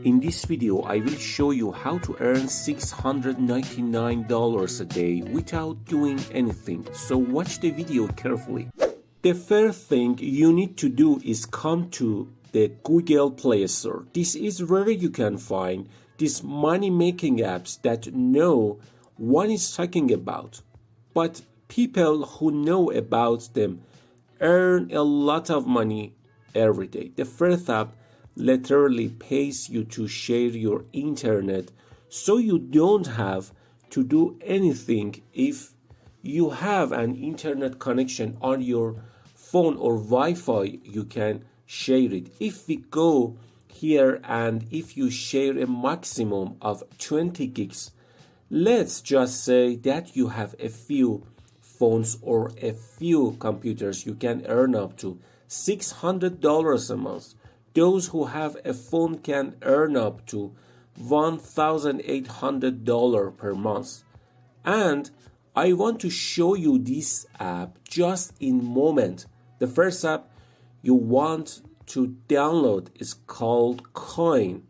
In this video, I will show you how to earn $699 a day without doing anything, so watch the video carefully. The first thing you need to do is come to the Google Play Store. This is where you can find these money-making apps that no one is talking about, but people who know about them earn a lot of money every day. The first app literally pays you to share your internet, so you don't have to do anything. If you have an internet connection on your phone or Wi-Fi, you can share it. If we go here and if you share a maximum of 20 gigs, let's just say that you have a few phones or a few computers, you can earn up to $600 a month. Those who have a phone can earn up to $1,800 per month. And I want to show you this app just in a moment. The first app you want to download is called Coin.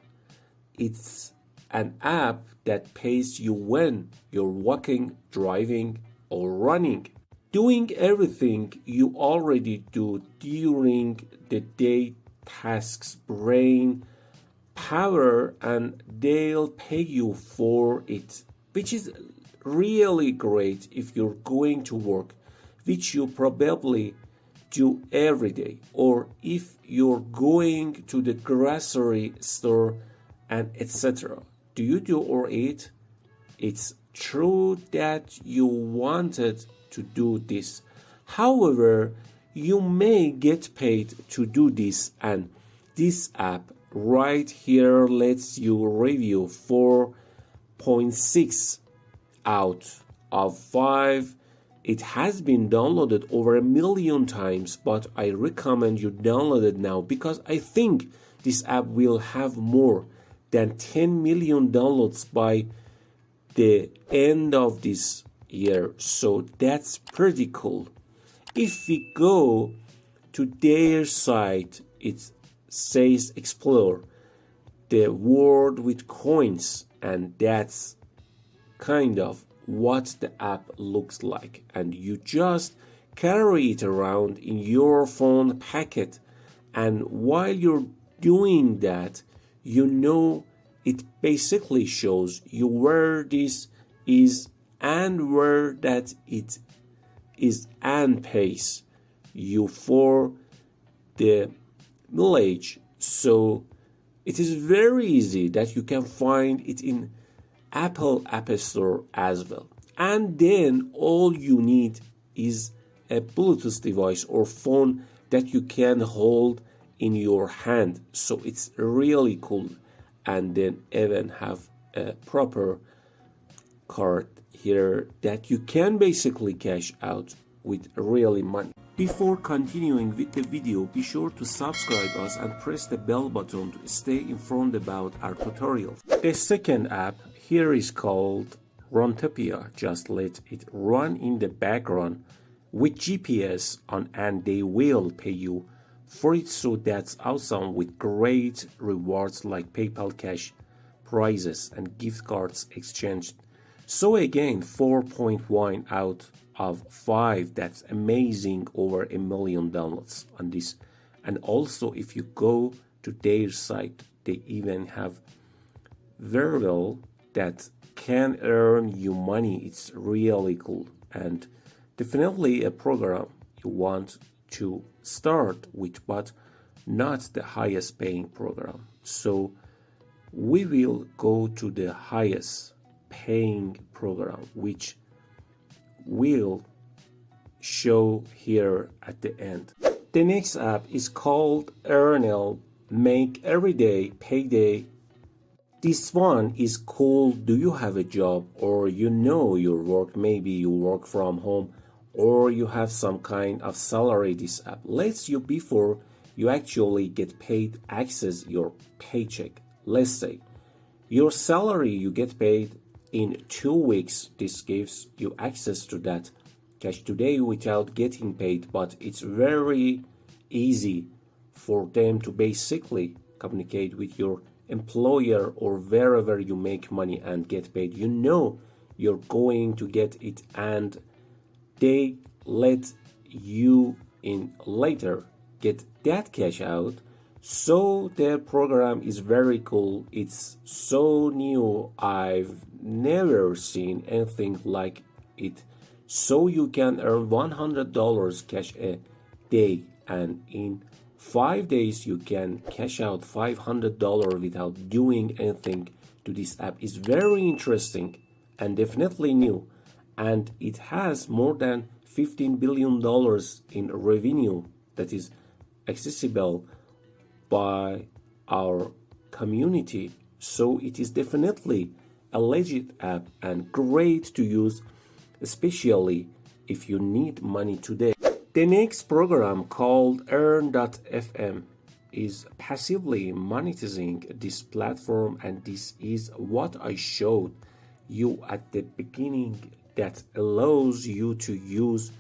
It's an app that pays you when you're walking, driving, or running, doing everything you already do during the day, tasks, brain power, and they'll pay you for it, which is really great if you're going to work, which you probably do every day, or if you're going to the grocery store and etc. Do you do or eat? It's true that you wanted to do this. However, you may get paid to do this, and this app right here lets you review 4.6 out of 5. It has been downloaded over 1 million times, but I recommend you download it now because I think this app will have more than 10 million downloads by the end of this year, so that's pretty cool. If we go to their site, it says explore the world with coins, and that's kind of what the app looks like, and you just carry it around in your phone pocket, and while you're doing that, you know, it basically shows you where this is and where that it is, and pays you for the mileage. So it is very easy that you can find it in Apple App Store as well. And then all you need is a Bluetooth device or phone that you can hold in your hand. So it's really cool. And then even have a proper card here that you can basically cash out with really money. Before continuing with the video, be sure to subscribe us and press the bell button to stay informed about our tutorials. The second app here is called Runtopia. Just let it run in the background with GPS on, and they will pay you for it, so that's awesome, with great rewards like PayPal cash prizes and gift cards exchanged. So again, 4.1 out of 5, that's amazing, over 1 million downloads on this. And also if you go to their site, they even have variable that can earn you money. It's really cool, and definitely a program you want to start with, but not the highest paying program. So we will go to the highest paying program, which will show here at the end. The next app is called Earnel, make everyday payday. This one is cool. Do you have a job, or you know your work, maybe you work from home, or you have some kind of salary? This app lets you, before you actually get paid, access your paycheck. Let's say your salary, you get paid in 2 weeks. This gives you access to that cash today without getting paid, but it's very easy for them to basically communicate with your employer or wherever you make money and get paid, you know you're going to get it, and they let you in later get that cash out. So their program is very cool. It's so new. I've never seen anything like it. So you can earn $100 cash a day, and in 5 days you can cash out $500 without doing anything to this app. Is very interesting and definitely new, and it has more than $15 billion in revenue that is accessible by our community. So it is definitely a legit app and great to use, especially if you need money today. The next program, called earn.fm, is passively monetizing this platform, and this is what I showed you at the beginning, that allows you to use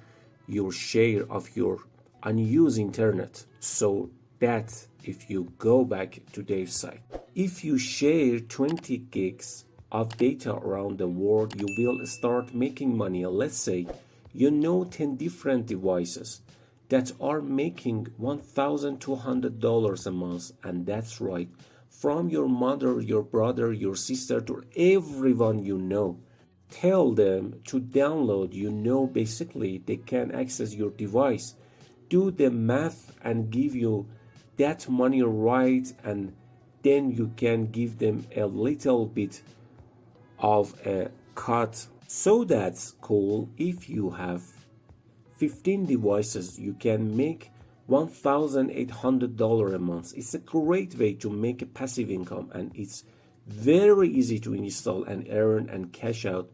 your share of your unused internet. So that if you go back to their site, if you share 20 gigs of data around the world, you will start making money. Let's say you know 10 different devices that are making $1,200 a month, and that's right, from your mother, your brother, your sister, to everyone you know. Tell them to download, basically they can access your device, do the math and give you that money right, and then you can give them a little bit of a cut. So that's cool. If you have 15 devices, you can make $1,800 a month. It's a great way to make a passive income, and it's very easy to install and earn and cash out.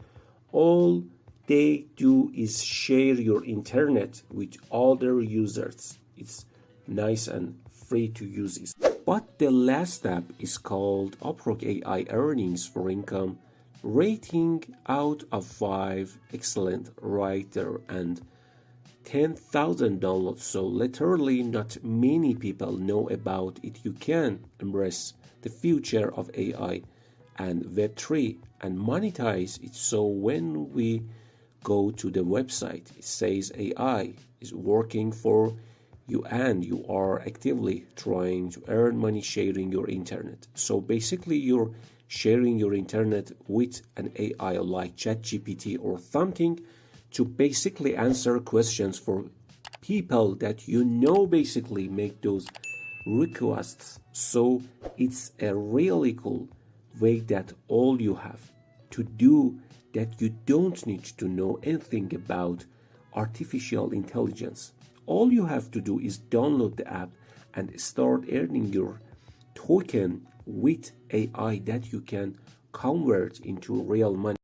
All they do is share your internet with other users. It's nice and free to use it. But the last step is called Upwork AI earnings for income, rating out of 5, excellent writer, and 10,000 downloads. So literally not many people know about it. You can embrace the future of AI and Web3 and monetize it. So when we go to the website, it says AI is working for you and you are actively trying to earn money sharing your internet. So basically you're sharing your internet with an AI like ChatGPT or something to basically answer questions for people that basically make those requests. So it's a really cool way that all you have to do, that you don't need to know anything about artificial intelligence. All you have to do is download the app and start earning your token with AI that you can convert into real money.